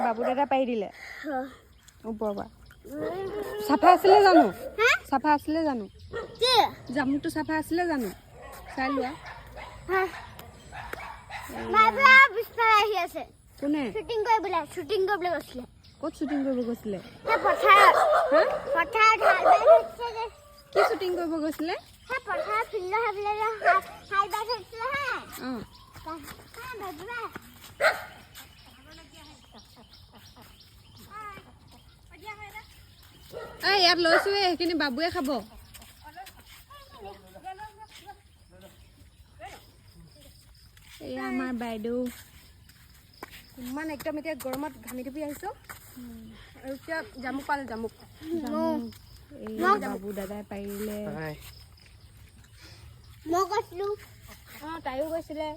বাবু দাদা পাৰি দিলে ওপৰৰ পৰা চাফা আছিলে জানো চাফা আছিলে জানো জামুকটো চাফা আছিলে জানো চাই লোৱা মাইবা বিস্তাৰ আহি আছে কোনে শুটিং কৰিবলৈ গৈছিলে ক'ত শ্বুটিং কৰিব গৈছিলে পথাৰত কি শ্বুটিং কৰিব গৈছিলে পথাৰত ফিল্ডৰ হাবিলে হাই বাই থৈছিলে অঁ ইয়াত লৈছোঁ সেইখিনি বাবুৱে খাব এয়া আমাৰ বাইদেউ ইমান একদম এতিয়া গৰমত ঘামি ধুপি আহিছোঁ আৰু এতিয়া জামুক পালে জামুক বাবু দাদাই পাৰিলে মই কৈছিলোঁ অঁ তাইও গৈছিলে